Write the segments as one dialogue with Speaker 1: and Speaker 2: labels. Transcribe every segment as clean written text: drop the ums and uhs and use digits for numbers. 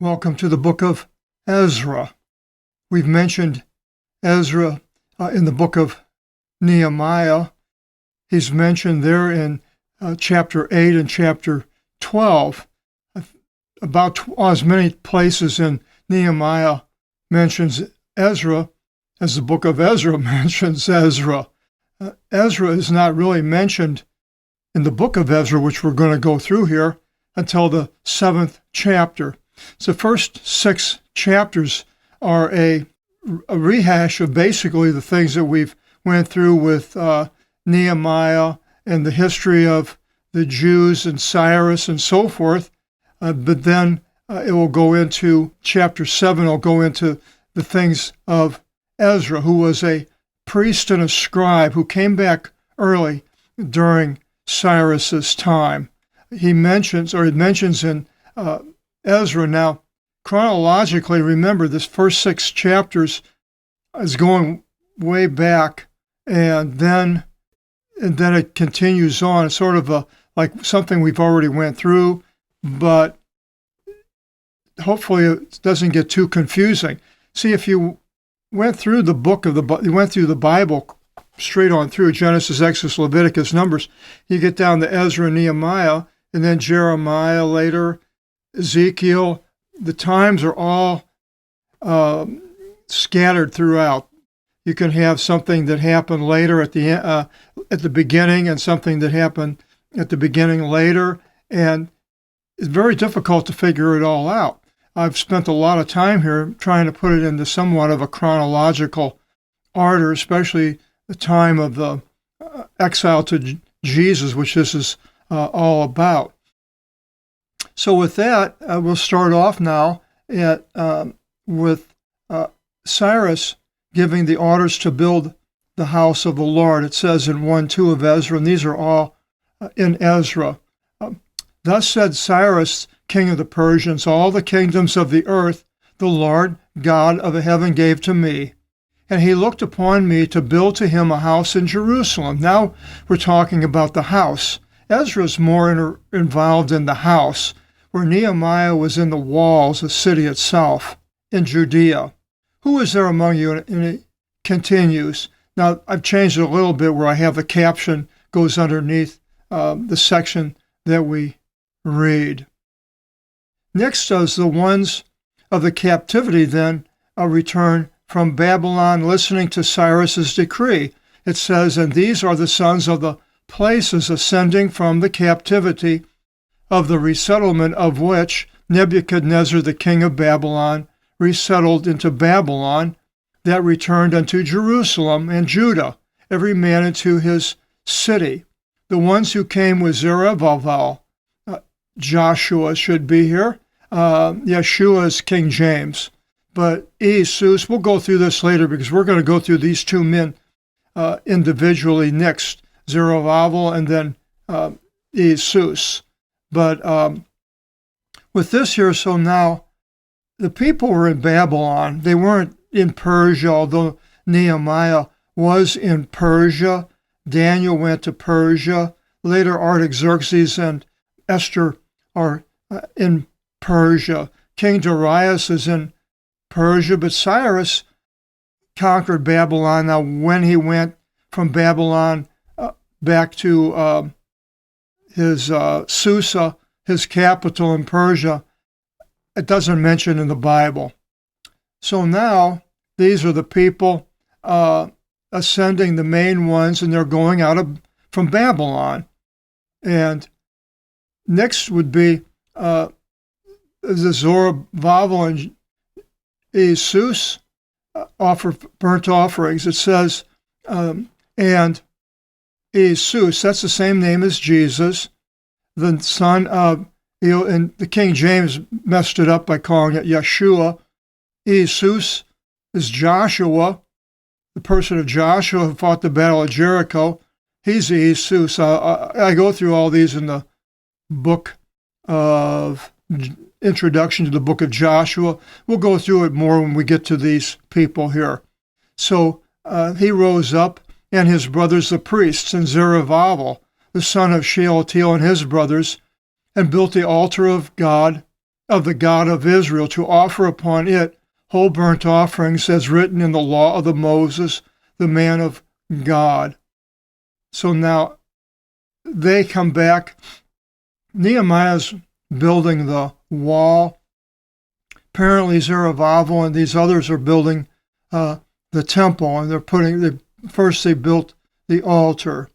Speaker 1: Welcome to the book of Ezra. We've mentioned Ezra in the book of Nehemiah. He's mentioned there in chapter 8 and chapter 12. About as many places in Nehemiah mentions Ezra as the book of Ezra mentions Ezra. Ezra is not really mentioned in the book of Ezra, which we're going to go through here, until the 7th chapter. So the first 6 chapters are a rehash of basically the things that we've went through with Nehemiah and the history of the Jews and Cyrus and so forth. But then it will go into chapter 7, it'll go into the things of Ezra, who was a priest and a scribe who came back early during Cyrus's time. It mentions in Ezra. Now, chronologically, remember, this first 6 chapters is going way back, and then it continues on. It's sort of like something we've already went through, but hopefully it doesn't get too confusing. See, if you went through the Bible straight on through Genesis, Exodus, Leviticus, Numbers, you get down to Ezra and Nehemiah, and then Jeremiah later, Ezekiel. The times are all scattered throughout. You can have something that happened later at the beginning, and something that happened at the beginning later, and it's very difficult to figure it all out. I've spent a lot of time here trying to put it into somewhat of a chronological order, especially the time of the exile to Jesus, which this is all about. So with that, we'll start off now with Cyrus giving the orders to build the house of the Lord. It says in 1:2 of Ezra, and these are all in Ezra. Thus said Cyrus, king of the Persians, all the kingdoms of the earth the Lord God of heaven gave to me. And he looked upon me to build to him a house in Jerusalem. Now we're talking about the house. Ezra's more involved in the house, where Nehemiah was in the walls, the city itself, in Judea. Who is there among you? And it continues. Now, I've changed it a little bit where I have the caption goes underneath the section that we read. Next does the ones of the captivity then return from Babylon, listening to Cyrus's decree. It says, and these are the sons of the places ascending from the captivity, of the resettlement of which Nebuchadnezzar the king of Babylon resettled into Babylon, that returned unto Jerusalem and Judah, every man into his city. The ones who came with Zerubbabel, Joshua should be here. Yeshua is King James. But Jesus, we'll go through this later because we're going to go through these 2 men individually next, Zerubbabel and then Jesus. But with this here, so now the people were in Babylon. They weren't in Persia, although Nehemiah was in Persia. Daniel went to Persia. Later, Artaxerxes and Esther are in Persia. King Darius is in Persia, but Cyrus conquered Babylon. Now, when he went from Babylon back to his Susa, his capital in Persia, it doesn't mention in the Bible. So now, these are the people ascending, the main ones, and they're going out from Babylon. And next would be the Zerubbabel and Jesus offer burnt offerings. It says, and Jesus, that's the same name as Jesus, the son of, and the King James messed it up by calling it Yeshua. Jesus is Joshua, the person of Joshua who fought the battle of Jericho. He's Jesus. I go through all these in the book of introduction to the book of Joshua. We'll go through it more when we get to these people here. So he rose up, and his brothers the priests, and Zerubbabel, the son of Shealtiel, and his brothers, and built the altar of God of the God of Israel, to offer upon it whole burnt offerings, as written in the law of Moses, the man of God. So now they come back. Nehemiah's building the wall. Apparently Zerubbabel and these others are building the temple, and first they built the altar,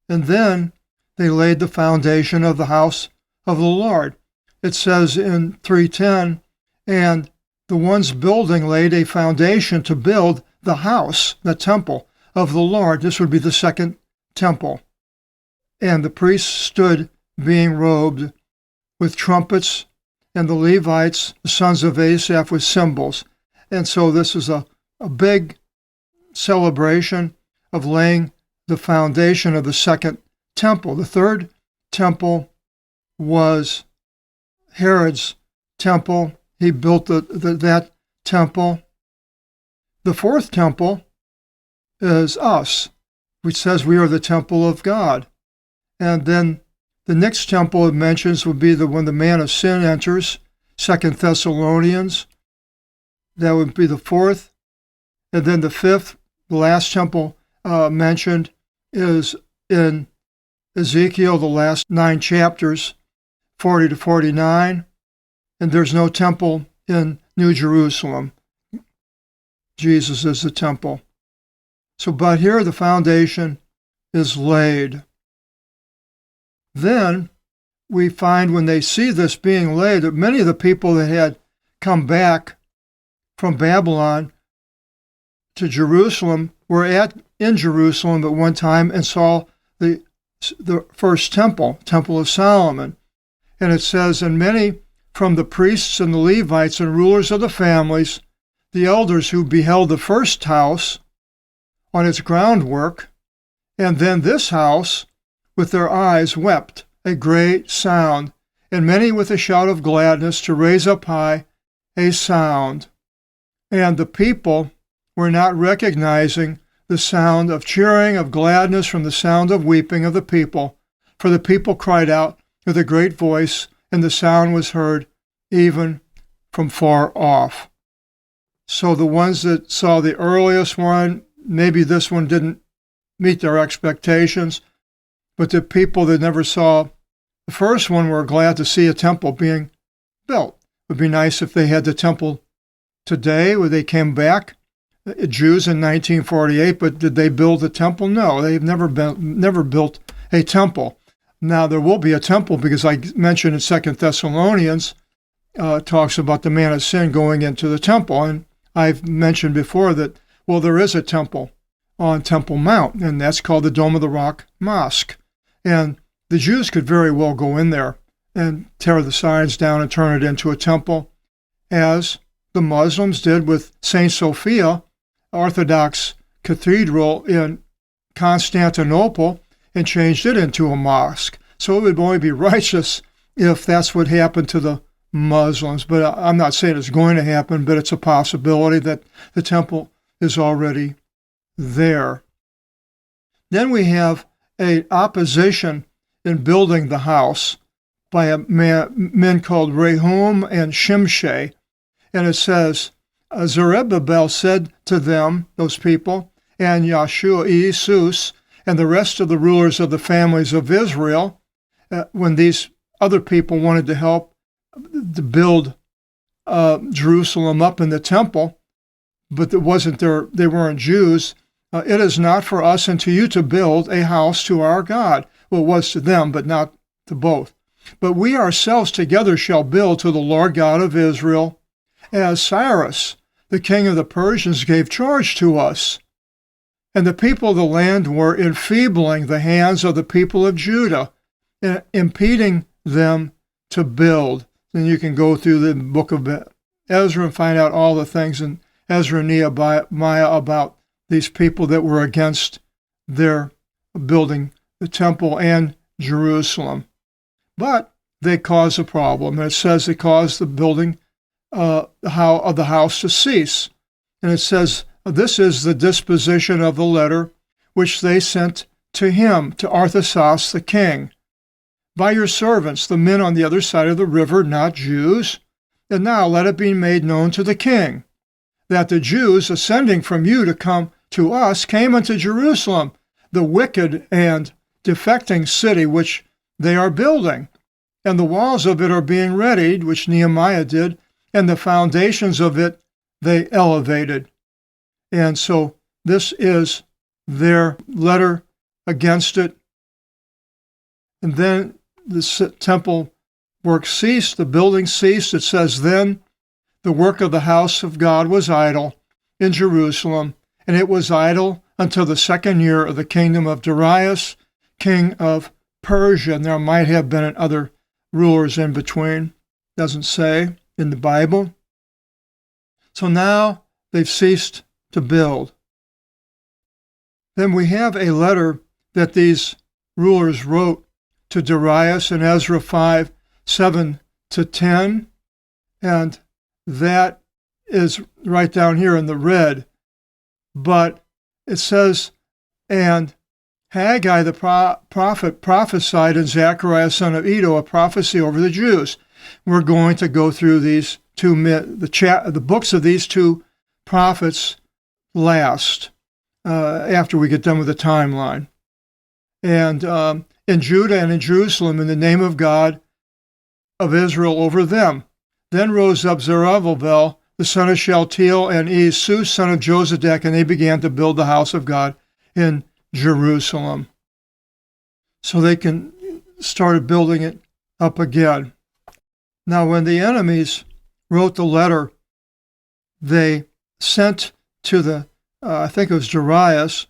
Speaker 1: and then they laid the foundation of the house of the Lord. It says in 3:10, and the ones building laid a foundation to build the house, the temple of the Lord. This would be the second temple. And the priests stood being robed with trumpets, and the Levites, the sons of Asaph, with cymbals. And so this is a big celebration of laying the foundation of the second temple. The third temple was Herod's temple. He built that temple. The fourth temple is us, which says we are the temple of God. And then the next temple it mentions would be when the man of sin enters, 2 Thessalonians. That would be the fourth. And then the fifth, the last temple mentioned, is in Ezekiel, the last 9 chapters, 40 to 49. And there's no temple in New Jerusalem. Jesus is the temple. So, but here the foundation is laid. Then we find when they see this being laid, that many of the people that had come back from Babylon to Jerusalem were in Jerusalem at one time and saw the first temple of Solomon. And it says, and many from the priests and the Levites and rulers of the families, the elders who beheld the first house on its groundwork, and then this house, with their eyes wept a great sound, and many with a shout of gladness to raise up high a sound. And the people were not recognizing the sound of cheering, of gladness from the sound of weeping of the people. For the people cried out with a great voice, and the sound was heard even from far off. So the ones that saw the earliest one, maybe this one didn't meet their expectations, but the people that never saw the first one were glad to see a temple being built. It would be nice if they had the temple today, where they came back, Jews in 1948, but did they build the temple? No, they've never built a temple. Now, there will be a temple, because I mentioned in 2 Thessalonians, talks about the man of sin going into the temple. And I've mentioned before that, well, there is a temple on Temple Mount, and that's called the Dome of the Rock Mosque. And the Jews could very well go in there and tear the sides down and turn it into a temple, as the Muslims did with St. Sophia, Orthodox Cathedral in Constantinople, and changed it into a mosque. So it would only be righteous if that's what happened to the Muslims. But I'm not saying it's going to happen, but it's a possibility that the temple is already there. Then we have an opposition in building the house by men called Rehum and Shimshai. And it says, Zerubbabel said to them, those people, and Jesus, and the rest of the rulers of the families of Israel, when these other people wanted to help to build Jerusalem up in the temple, but it wasn't they weren't Jews. It is not for us and to you to build a house to our God. Well, it was to them, but not to both. But we ourselves together shall build to the Lord God of Israel, as Cyrus, the king of the Persians, gave charge to us. And the people of the land were enfeebling the hands of the people of Judah, impeding them to build. Then you can go through the book of Ezra and find out all the things in Ezra and Nehemiah about these people that were against their building the temple and Jerusalem. But they caused a problem. And it says they caused the building of the house to cease. And it says, this is the disposition of the letter which they sent to him, to Arthasaus the king. by your servants, the men on the other side of the river, not Jews. And now let it be made known to the king, that the Jews ascending from you to come to us came unto Jerusalem, the wicked and defecting city which they are building. And the walls of it are being readied, which Nehemiah did, and the foundations of it they elevated. And so this is their letter against it. And then the temple work ceased, the building ceased. It says, then the work of the house of God was idle in Jerusalem, and it was idle until the 2nd year of the kingdom of Darius, king of Persia. And there might have been other rulers in between. Doesn't say in the Bible. So now they've ceased to build. Then we have a letter that these rulers wrote to Darius in Ezra 5, 7-10, and that is right down here in the red. But it says, and Haggai the prophet prophesied in Zechariah son of Iddo a prophecy over the Jews. We're going to go through these the books of these two prophets last, after we get done with the timeline. And in Judah and in Jerusalem, in the name of God of Israel over them. Then rose up Zerubbabel, the son of Shealtiel, and Esau, son of Josedek, and they began to build the house of God in Jerusalem. So they started building it up again. Now, when the enemies wrote the letter, they sent to the, I think it was Darius,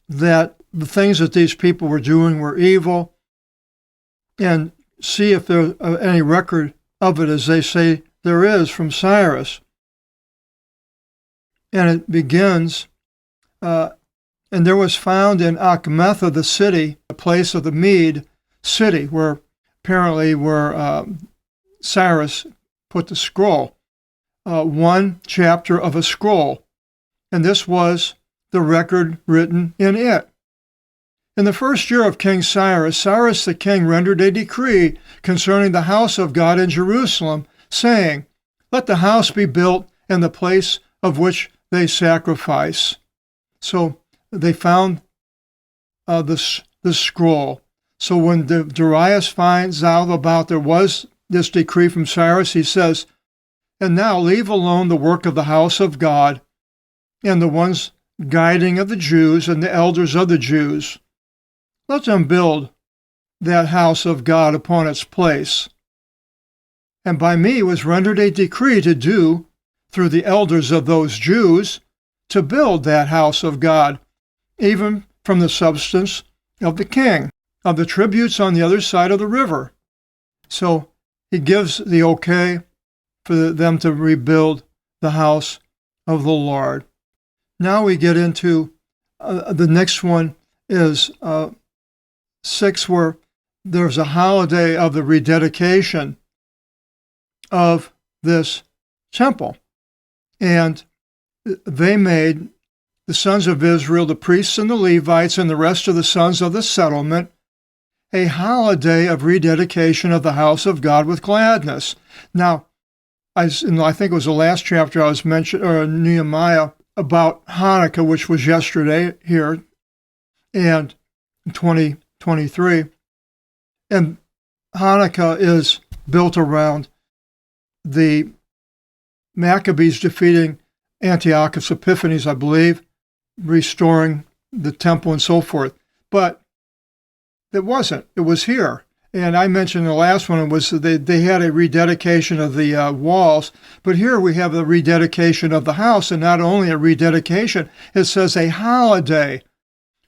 Speaker 1: that the things that these people were doing were evil, and see if there's any record of it, as they say there is from Cyrus. And it begins, and there was found in Achmetha the city, a place of the Mede city, where Cyrus put the scroll, one chapter of a scroll, and this was the record written in it. In the 1st year of King Cyrus, Cyrus the king rendered a decree concerning the house of God in Jerusalem, saying, let the house be built in the place of which they sacrifice. So they found this scroll. So when Darius finds out about there was this decree from Cyrus, he says, and now leave alone the work of the house of God and the ones guiding of the Jews and the elders of the Jews. Let them build that house of God upon its place. And by me was rendered a decree to do, through the elders of those Jews, to build that house of God, even from the substance of the king, of the tributes on the other side of the river. So he gives the okay for them to rebuild the house of the Lord. Now we get into the next one is 6, where there's a holiday of the rededication of this temple. And they made the sons of Israel, the priests and the Levites, and the rest of the sons of the settlement, a holiday of rededication of the house of God with gladness. Now, I think it was the last chapter I was mentioning, or Nehemiah, about Hanukkah, which was yesterday here, and 2023. And Hanukkah is built around the Maccabees defeating Antiochus Epiphanes, I believe, restoring the temple and so forth. But it wasn't. It was here. And I mentioned the last one was they had a rededication of the walls, but here we have the rededication of the house, and not only a rededication, it says a holiday.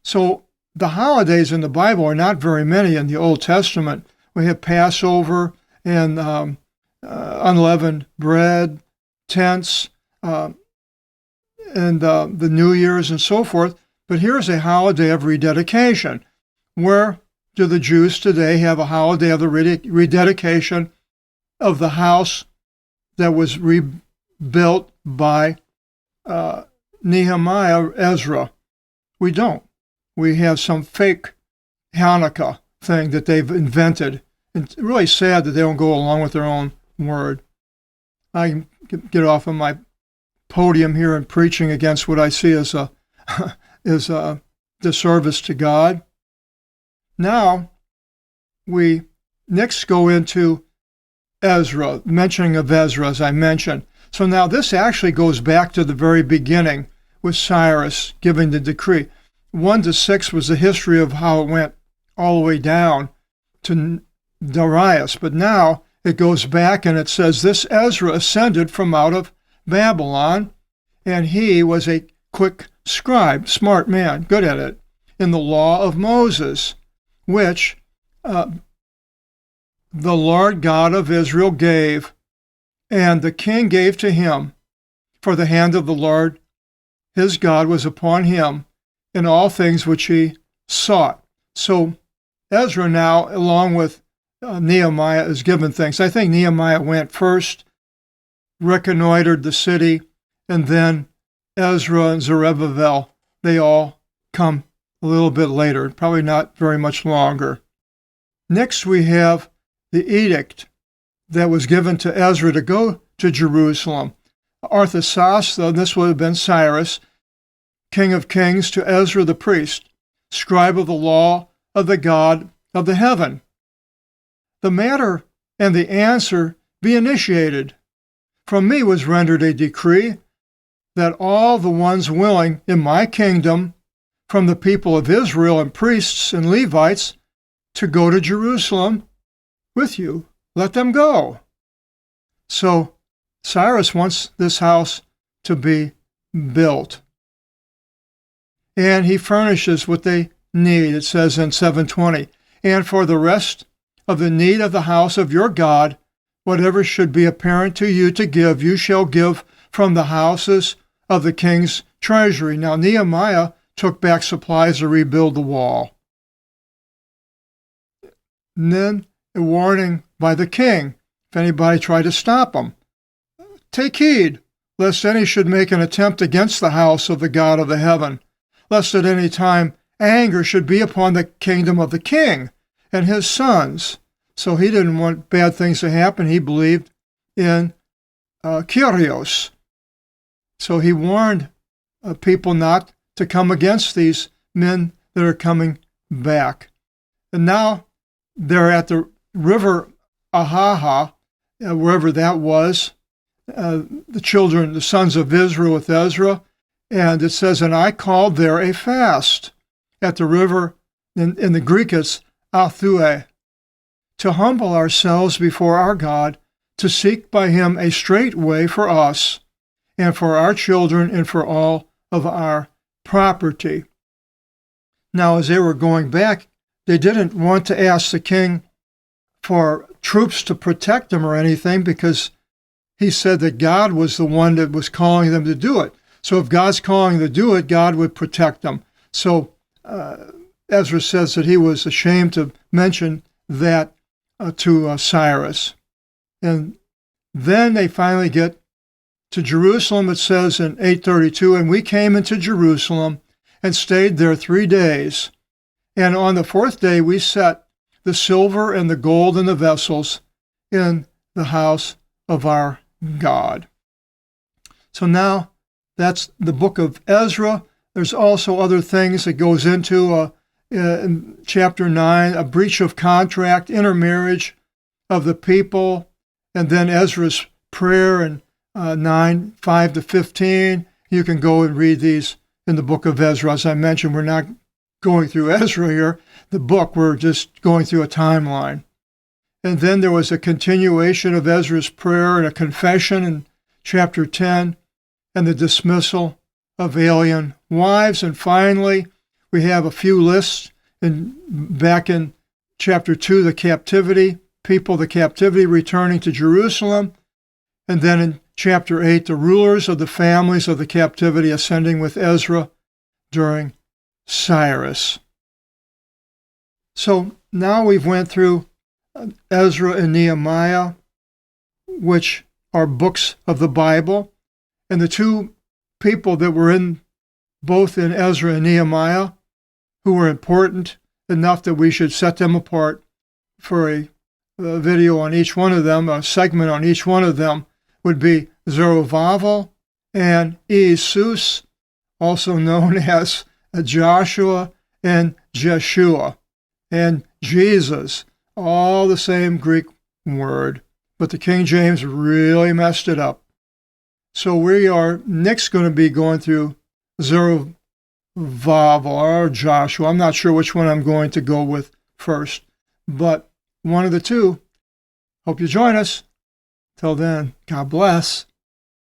Speaker 1: So the holidays in the Bible are not very many in the Old Testament. We have Passover and unleavened bread, tents, and the New Year's and so forth. But here's a holiday of rededication. Where do the Jews today have a holiday of the rededication of the house that was rebuilt by Nehemiah, Ezra? We don't. We have some fake Hanukkah thing that they've invented. And it's really sad that they don't go along with their own word. I can get off of my podium here and preaching against what I see as a disservice to God. Now, we next go into Ezra, mentioning of Ezra, as I mentioned. So now this actually goes back to the very beginning with Cyrus giving the decree. 1 to 6 was the history of how it went all the way down to Darius. But now it goes back and it says, this Ezra ascended from out of Babylon, and he was a quick scribe, smart man, good at it, in the law of Moses, which the Lord God of Israel gave, and the king gave to him, for the hand of the Lord his God was upon him in all things which he sought. So Ezra now, along with Nehemiah, is given things. I think Nehemiah went first, reconnoitered the city, and then Ezra and Zerubbabel, they all come a little bit later, probably not very much longer. Next we have the edict that was given to Ezra to go to Jerusalem. Arthasasta, this would have been Cyrus, king of kings, to Ezra the priest, scribe of the law of the God of the heaven. The matter and the answer be initiated. From me was rendered a decree that all the ones willing in my kingdom, from the people of Israel and priests and Levites, to go to Jerusalem with you, let them go. So Cyrus wants this house to be built. And he furnishes what they need, it says in 720. And for the rest of the need of the house of your God, whatever should be apparent to you to give, you shall give from the houses of the king's treasury. Now Nehemiah took back supplies to rebuild the wall. And then a warning by the king, if anybody tried to stop him. Take heed, lest any should make an attempt against the house of the God of the heaven, lest at any time anger should be upon the kingdom of the king and his sons. So he didn't want bad things to happen. He believed in Kyrios. So he warned people not to come against these men that are coming back. And now they're at the river Ahaha, wherever that was, the children, the sons of Israel with Ezra. And it says, and I called there a fast at the river, in the Greek it's Athue, to humble ourselves before our God, to seek by him a straight way for us and for our children and for all of our property. Now, as they were going back, they didn't want to ask the king for troops to protect them or anything, because he said that God was the one that was calling them to do it. So if God's calling them to do it, God would protect them. So Ezra says that he was ashamed to mention that to Cyrus. And then they finally get to Jerusalem. It says in 832, and we came into Jerusalem and stayed there 3 days. And on the 4th day we set the silver and the gold and the vessels in the house of our God. So now that's the book of Ezra. There's also other things that goes into in chapter 9, a breach of contract, intermarriage of the people, and then Ezra's prayer in 9, 5 to 15. You can go and read these in the book of Ezra. As I mentioned, we're not going through Ezra here, the book, we're just going through a timeline. And then there was a continuation of Ezra's prayer and a confession in chapter 10, and the dismissal of alien wives. And finally, we have a few lists back in chapter 2, the captivity, the captivity returning to Jerusalem. And then in chapter 8, the rulers of the families of the captivity ascending with Ezra during Cyrus. So now we've went through Ezra and Nehemiah, which are books of the Bible. And the two people that were both in Ezra and Nehemiah, who were important enough that we should set them apart for a video on each one of them. A segment on each one of them would be Zerubbabel and Jesus, also known as Joshua and Jeshua, and Jesus, all the same Greek word, but the King James really messed it up. So we are next going to be going through Zerubbabel or Joshua. I'm not sure which one I'm going to go with first, but one of the two. Hope you join us. Till then, God bless.